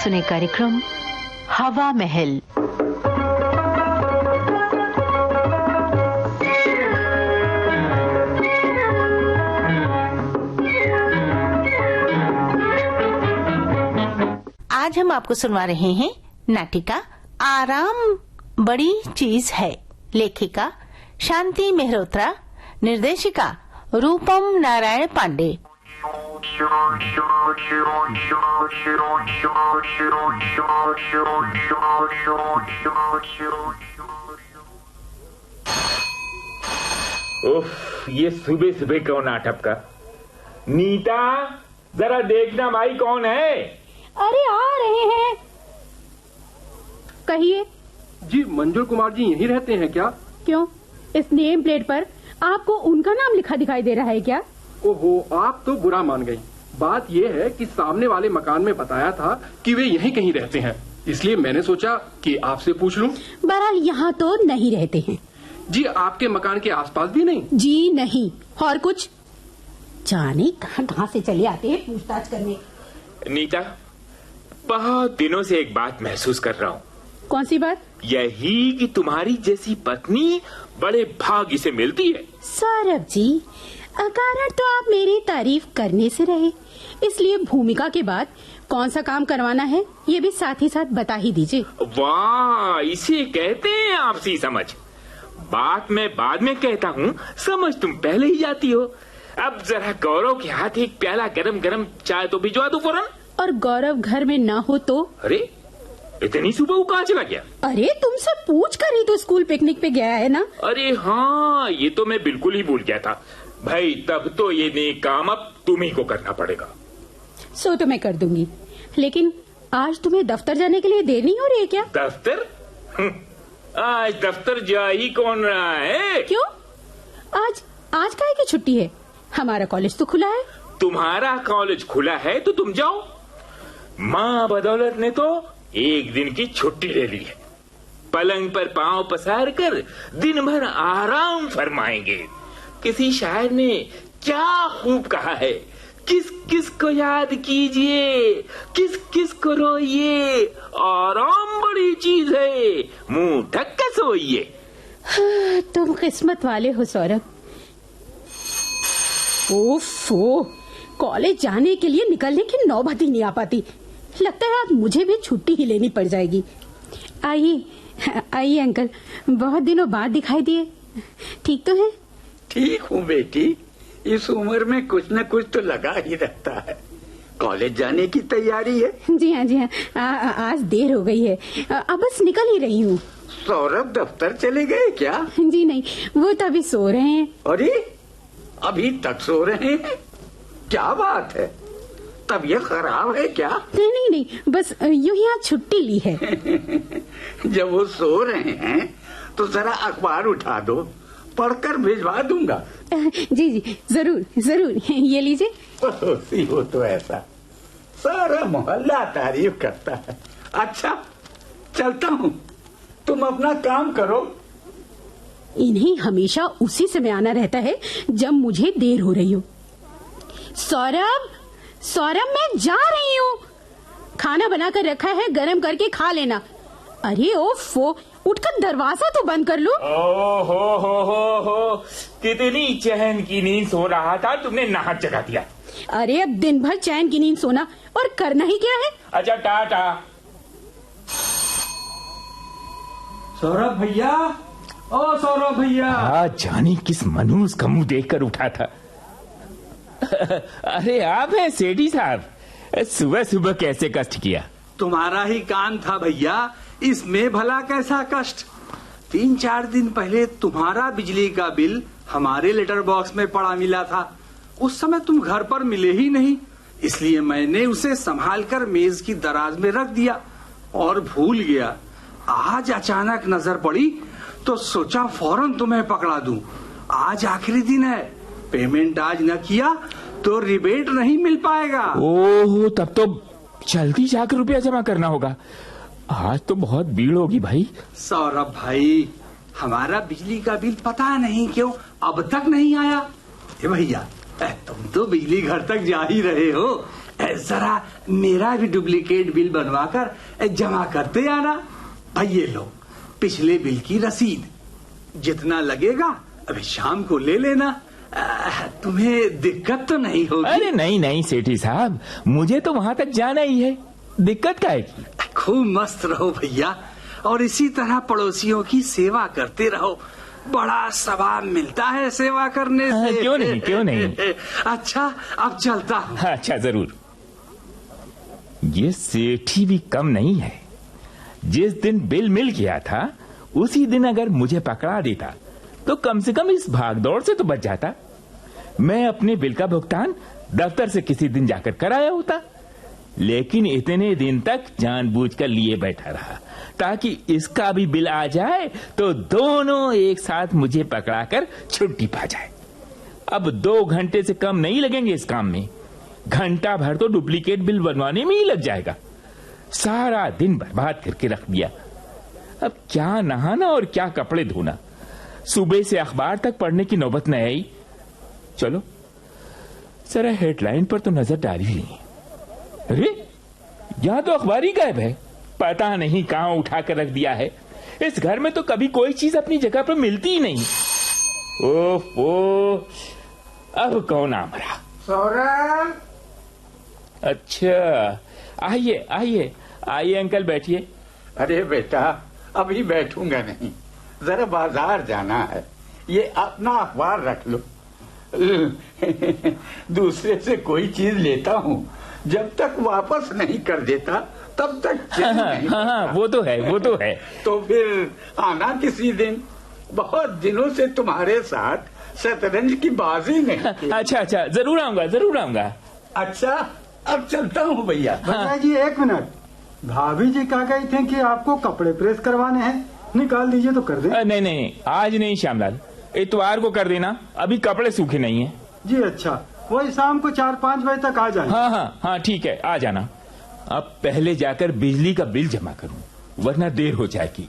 सुने कार्यक्रम हवा महल। आज हम आपको सुनवा रहे हैं नाटिका आराम बड़ी चीज है। लेखिका शांति मेहरोत्रा, निर्देशिका रूपम नारायण पांडे। उफ, ये सुबह सुबह कौन आ टपका? नीता, जरा देखना भाई कौन है। अरे आ रहे हैं। कहिए। जी, मंजुल कुमार जी यहीं रहते हैं क्या? क्यों, इस नेम प्लेट पर आपको उनका नाम लिखा दिखाई दे रहा है क्या? ओहो, आप तो बुरा मान गई। बात यह है कि सामने वाले मकान में बताया था कि वे यहीं कहीं रहते हैं, इसलिए मैंने सोचा कि आपसे पूछ लूं। बहरहाल यहाँ तो नहीं रहते हैं। जी, आपके मकान के आसपास भी नहीं? जी नहीं। और कुछ जाने कहाँ से चले आते हैं पूछताछ करने। नीता, बहुत दिनों से एक बात महसूस कर रहा हूँ। कौन सी बात? यही कि तुम्हारी जैसी पत्नी बड़े भाग्य से मिलती है। सौरभ जी, अकारण तो आप मेरी तारीफ करने से रहे, इसलिए भूमिका के बाद कौन सा काम करवाना है ये भी साथ ही साथ बता ही दीजिए। वाह, इसे कहते हैं आपसी समझ। बात मैं बाद में कहता हूँ, समझ तुम पहले ही जाती हो। अब जरा गौरव के हाथ एक प्याला गरम गरम चाय तो भिजवा दो फौरन। और गौरव घर में ना हो तो? अरे, इतनी सुबह वो कहाँ चला गया? अरे, तुमसे पूछ कर ही तो स्कूल पिकनिक पे गया है ना। अरे हाँ, ये तो मैं बिल्कुल ही भूल गया था भाई। तब तो ये नेक काम अब तुम्ही को करना पड़ेगा। सो तो मैं कर दूंगी, लेकिन आज तुम्हें दफ्तर जाने के लिए देर नहीं हो रही है क्या? दफ्तर? आज दफ्तर जा ही कौन रहा है? क्यों? आज काहे की छुट्टी है? हमारा कॉलेज तो खुला है। तुम्हारा कॉलेज खुला है तो तुम जाओ। माँ बदौलत ने तो एक दिन की छुट्टी ले ली है। पलंग पर पांव पसार कर दिन भर आराम फरमाएंगे। किसी शायर ने क्या खूब कहा है, किस किस को याद कीजिए, किस किस को रोइए, आराम बड़ी चीज है, मुंह ढक के सोइए। हाँ, तुम किस्मत वाले हो सौरभ। ओफो, कॉलेज जाने के लिए निकलने की नौबत ही नहीं आ पाती। लगता है आज मुझे भी छुट्टी ही लेनी पड़ जाएगी। आइए अंकल, बहुत दिनों बाद दिखाई दिए। ठीक तो है? ठीक हूँ बेटी, इस उम्र में कुछ न कुछ तो लगा ही रहता है। कॉलेज जाने की तैयारी है? जी हाँ जी हाँ, आज देर हो गई है, अब बस निकल ही रही हूँ। सौरभ दफ्तर चले गए क्या? जी नहीं, वो तो अभी सो रहे हैं। अरे, अभी तक सो रहे हैं? क्या बात है, तबीयत खराब है क्या? नहीं, बस यूं ही आज छुट्टी ली है। जब वो सो रहे हैं तो जरा अखबार उठा दो, पढ़कर भिजवा दूंगा। जी जरूर, ये लीजिए। हो तो ऐसा सारा मोहल्ला तारीफ करता है। अच्छा, चलता हूँ, तुम अपना काम करो। इन्हें हमेशा उसी समय आना रहता है जब मुझे देर हो रही हो। सौरभ, मैं जा रही हूँ। खाना बनाकर रखा है, गरम करके खा लेना। अरे ओफो, उठकर दरवाजा तो बंद कर लो। हो, कितनी चैन की नींद सो रहा था, तुमने नाहक जगा दिया। अरे, अब दिन भर चैन की नींद सोना और करना ही क्या है। अच्छा, टाटा। सौरभ भैया, ओ सौरभ भैया। आज जानी किस मनूस का मुंह देखकर उठा था। अरे आप हैं सेठी साहब, सुबह सुबह कैसे कष्ट किया? तुम्हारा ही काम था भैया, इसमें भला कैसा कष्ट। 3-4 दिन पहले तुम्हारा बिजली का बिल हमारे लेटर बॉक्स में पड़ा मिला था। उस समय तुम घर पर मिले ही नहीं, इसलिए मैंने उसे संभाल कर मेज की दराज में रख दिया और भूल गया। आज अचानक नजर पड़ी तो सोचा फौरन तुम्हें पकड़ा दूं। आज आखिरी दिन है, पेमेंट आज न किया तो रिबेट नहीं मिल पाएगा। ओह, तब तो जल्दी जाकर रुपया जमा करना होगा। आज तो बहुत भीड़ होगी भाई। सौरभ भाई, हमारा बिजली का बिल पता नहीं क्यों अब तक नहीं आया। भैया, तुम तो बिजली घर तक जा ही रहे हो, जरा मेरा भी डुप्लीकेट बिल बनवाकर जमा करते आना। भाई ये लो पिछले बिल की रसीद, जितना लगेगा अभी शाम को ले लेना। तुम्हें दिक्कत तो नहीं होगी? अरे नहीं नहीं सेठी साहब, मुझे तो वहाँ तक जाना ही है, दिक्कत क्या है? खूब मस्त रहो भैया, और इसी तरह पड़ोसियों की सेवा करते रहो, बड़ा सवाब मिलता है सेवा करने से। क्यों नहीं क्यों नहीं। अच्छा अब चलता हूँ। अच्छा जरूर। ये सेठी भी कम नहीं है। जिस दिन बिल मिल गया था उसी दिन अगर मुझे पकड़ा देता तो कम से कम इस भागदौड़ से तो बच जाता। मैं अपने बिल का भुगतान दफ्तर से किसी दिन जाकर कराया होता, लेकिन इतने दिन तक जानबूझकर लिए बैठा रहा ताकि इसका भी बिल आ जाए तो दोनों एक साथ मुझे पकड़ाकर छुट्टी पा जाए। अब 2 घंटे से कम नहीं लगेंगे इस काम में, घंटा भर तो डुप्लीकेट बिल बनवाने में ही लग जाएगा। सारा दिन बर्बाद करके रख दिया। अब क्या नहाना और क्या कपड़े धोना, सुबह से अखबार तक पढ़ने की नौबत न आई। चलो जरा हेडलाइन पर तो नजर डाल ही ली। अरे यहां तो अखबार ही गायब है, पता नहीं कहां उठा कर रख दिया है। इस घर में तो कभी कोई चीज अपनी जगह पर मिलती ही नहीं। ओफो, अब कौन आ मरा? सौरभ। अच्छा आइए आइए आइए अंकल बैठिए। अरे बेटा अभी बैठूंगा नहीं, जरा बाजार जाना है, ये अपना अखबार रख लो। दूसरे से कोई चीज लेता हूँ, जब तक वापस नहीं कर देता तब तक चैन नहीं। हाँ, वो तो है वो तो है। तो फिर आना किसी दिन, बहुत दिनों से तुम्हारे साथ शतरंज की बाजी नहीं। अच्छा जरूर आऊंगा जरूर आऊंगा। अच्छा अब चलता हूँ भैया। भैया जी 1 मिनट, भाभी जी कह गई थे कि आपको कपड़े प्रेस करवाने हैं, निकाल दीजिए तो कर दे। नहीं आज नहीं श्यामलाल, इतवार को कर देना, अभी कपड़े सूखे नहीं है। जी अच्छा, वही शाम को 4-5 बजे तक आ जाए। हाँ ठीक है, आ जाना। अब पहले जाकर बिजली का बिल जमा करूं, वरना देर हो जाएगी।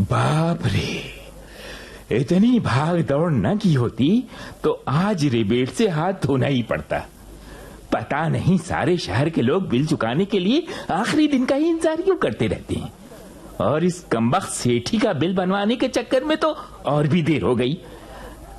बाप रे, इतनी भाग दौड़ न की होती तो आज रिबेट से हाथ धोना ही पड़ता। पता नहीं सारे शहर के लोग बिल चुकाने के लिए आखिरी दिन का ही इंतजार क्यों करते रहते हैं, और इस कमबख्त सेठी का बिल बनवाने के चक्कर में तो और भी देर हो गई।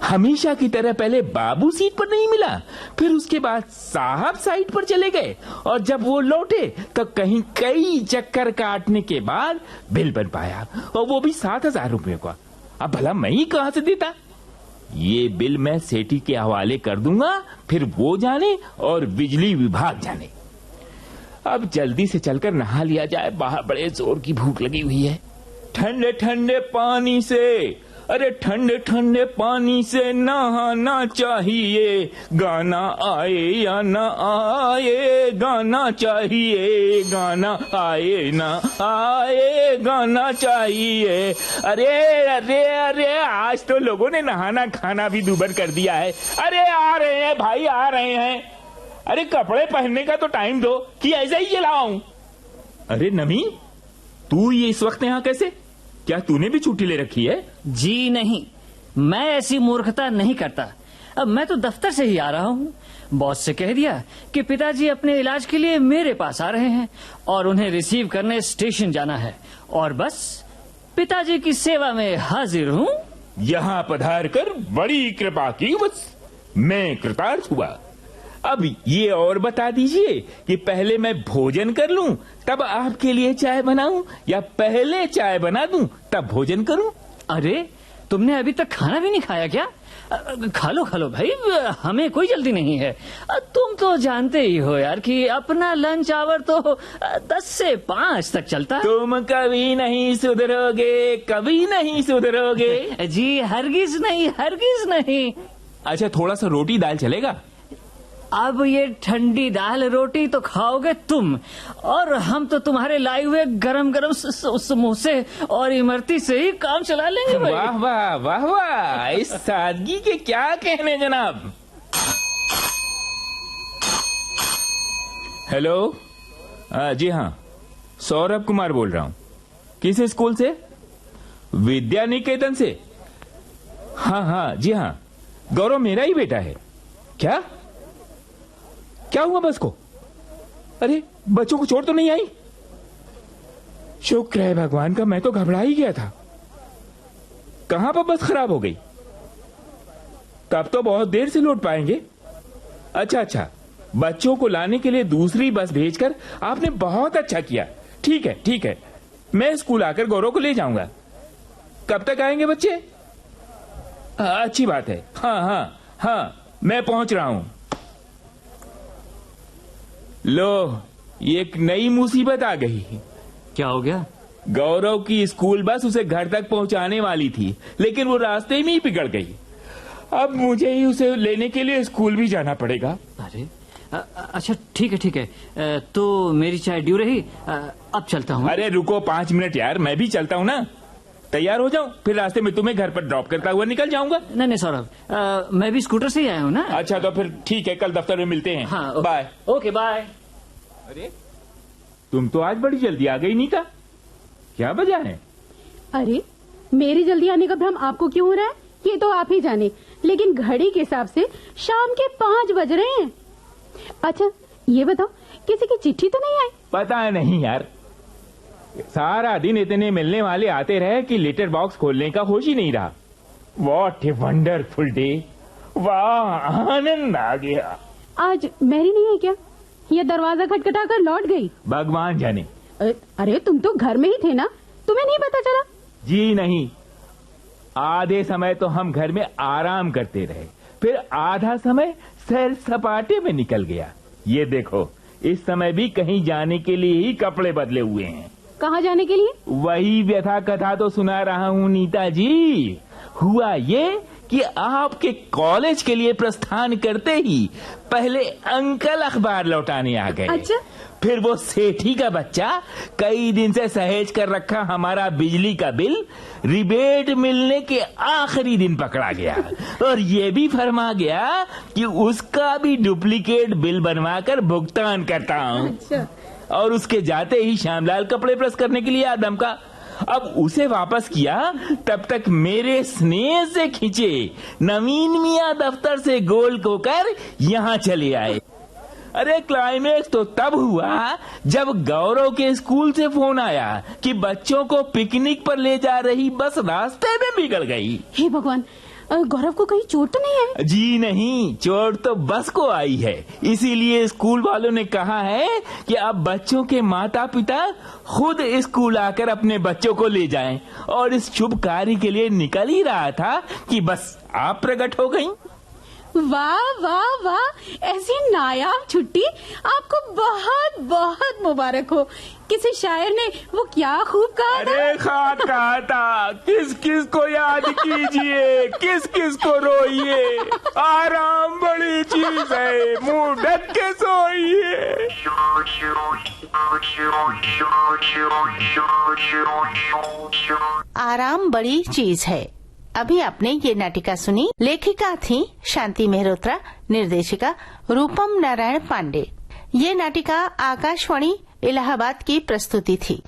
हमेशा की तरह पहले बाबू सीट पर नहीं मिला, फिर उसके बाद साहब साइट पर चले गए, और जब वो लौटे तो कहीं कई चक्कर काटने के बाद बिल बन पाया, और वो भी 7,000 रुपए का। अब भला मैं ही कहां से देता? ये बिल मैं सेठी के हवाले कर दूंगा, फिर वो जाने और बिजली विभाग जाने। अब जल्दी से चलकर नहा लिया जाए, बाहर बड़े जोर की भूख लगी हुई है। ठंडे ठंडे पानी से, अरे ठंडे ठंडे पानी से नहाना चाहिए, गाना आए या ना आए, गाना चाहिए, गाना आए ना आए, गाना चाहिए। अरे अरे अरे, आज तो लोगों ने नहाना खाना भी दूबर कर दिया है। अरे आ रहे हैं भाई, आ रहे हैं। अरे कपड़े पहनने का तो टाइम दो कि ऐसे ही चलाऊं। अरे नमीन, तू ये इस वक्त यहाँ कैसे? क्या तूने भी छुट्टी ले रखी है? जी नहीं, मैं ऐसी मूर्खता नहीं करता। अब मैं तो दफ्तर से ही आ रहा हूँ। बॉस से कह दिया कि पिताजी अपने इलाज के लिए मेरे पास आ रहे हैं और उन्हें रिसीव करने स्टेशन जाना है, और बस पिताजी की सेवा में हाजिर हूँ। यहाँ पधार कर बड़ी कृपा की, बस मैं कृतार्थ हुआ। अब ये और बता दीजिए कि पहले मैं भोजन कर लूं तब आपके लिए चाय बनाऊं, या पहले चाय बना दूं तब भोजन करूं? अरे तुमने अभी तक खाना भी नहीं खाया क्या? खा लो भाई, हमें कोई जल्दी नहीं है। तुम तो जानते ही हो यार कि अपना लंच आवर तो 10 से 5 तक चलता है। तुम कभी नहीं सुधरोगे, कभी नहीं सुधरोगे। जी हरगिज नहीं। अच्छा थोड़ा सा रोटी दाल चलेगा? अब ये ठंडी दाल रोटी तो खाओगे तुम, और हम तो तुम्हारे लाए हुए गरम गरम समोसे और इमरती से ही काम चला लेंगे भाई। वाह वाह वाह वाह, इस सादगी के क्या कहने जनाब। हेलो, जी हाँ, सौरभ कुमार बोल रहा हूँ। किस स्कूल से? विद्या निकेतन से। हाँ हाँ जी हाँ, गौरव मेरा ही बेटा है। क्या क्या हुआ बस को? अरे बच्चों को चोट तो नहीं आई? शुक्र है भगवान का, मैं तो घबरा ही गया था। कहां पर बस खराब हो गई? तब तो बहुत देर से लौट पाएंगे। अच्छा, बच्चों को लाने के लिए दूसरी बस भेजकर आपने बहुत अच्छा किया। ठीक है, मैं स्कूल आकर गौरव को ले जाऊंगा। कब तक आएंगे बच्चे? अच्छी बात है। हाँ, मैं पहुंच रहा हूं। लो, ये एक नई मुसीबत आ गई। क्या हो गया? गौरव की स्कूल बस उसे घर तक पहुंचाने वाली थी, लेकिन वो रास्ते में ही बिगड़ गई। अब मुझे ही उसे लेने के लिए स्कूल भी जाना पड़ेगा। अरे अच्छा, ठीक है। तो मेरी चाय ड्यू रही, अब चलता हूँ। अरे रुको 5 मिनट यार, मैं भी चलता हूँ ना। तैयार हो जाऊं, फिर रास्ते में तुम्हें घर पर ड्रॉप करता हुआ निकल जाऊंगा। नहीं सौरभ, मैं भी स्कूटर से ही आया हूँ ना। अच्छा, तो फिर ठीक है, कल दफ्तर में मिलते हैं। हाँ, बाय। Okay bye. अरे तुम तो आज बड़ी जल्दी आ गई नीता, क्या वजह है? अरे मेरी जल्दी आने का भ्रम आपको क्यों हो रहा है, ये तो आप ही जाने, लेकिन घड़ी के हिसाब से शाम के 5 बज रहे हैं। अच्छा ये बताओ, किसी की चिट्ठी तो नहीं आई? पता नहीं यार, सारा दिन इतने मिलने वाले आते रहे कि लेटर बॉक्स खोलने का होश ही नहीं रहा। व्हाट ए वंडरफुल डे, वाह आनंद आ गया। आज मैरी नहीं है क्या? ये दरवाजा खटखटाकर लौट गई? भगवान जाने। अरे तुम तो घर में ही थे ना, तुम्हें नहीं पता चला? जी नहीं, आधे समय तो हम घर में आराम करते रहे, फिर आधा समय सैर सपाटे में निकल गया। ये देखो, इस समय भी कहीं जाने के लिए ही कपड़े बदले हुए हैं। कहाँ जाने के लिए? वही व्यथा कथा तो सुना रहा हूँ नीता जी। हुआ ये कि आपके कॉलेज के लिए प्रस्थान करते ही पहले अंकल अखबार लौटाने आ गए। अच्छा? फिर वो सेठी का बच्चा कई दिन से सहेज कर रखा हमारा बिजली का बिल रिबेट मिलने के आखिरी दिन पकड़ा गया, और ये भी फरमा गया कि उसका भी डुप्लीकेट बिल बनवाकर भुगतान करता हूँ। अच्छा। और उसके जाते ही श्यामलाल कपड़े प्रेस करने के लिए आदम का। अब उसे वापस किया, तब तक मेरे स्नेह से खींचे नवीन मियां दफ्तर से गोल होकर यहाँ चले आए। अरे क्लाइमेक्स तो तब हुआ जब गौरव के स्कूल से फोन आया कि बच्चों को पिकनिक पर ले जा रही बस रास्ते में बिगड़ गई। हे भगवान, गौरव को कहीं चोट तो नहीं है? जी नहीं, चोट तो बस को आई है। इसीलिए स्कूल वालों ने कहा है कि अब बच्चों के माता पिता खुद स्कूल आकर अपने बच्चों को ले जाएं, और इस शुभ कार्य के लिए निकल ही रहा था कि बस आप प्रकट हो गईं। वाह वाह वाह, ऐसी नायाब छुट्टी आपको बहुत बहुत मुबारक हो। किसी शायर ने वो क्या खूब कहा था? अरे कहा था, किस किस को याद कीजिए, किस किस को रोइए, आराम बड़ी चीज है, मुंह ढक के सोइए। आराम बड़ी चीज है। अभी आपने ये नाटिका सुनी। लेखिका थी शांति मेहरोत्रा, निर्देशिका रूपम नारायण पांडे। ये नाटिका आकाशवाणी इलाहाबाद की प्रस्तुति थी।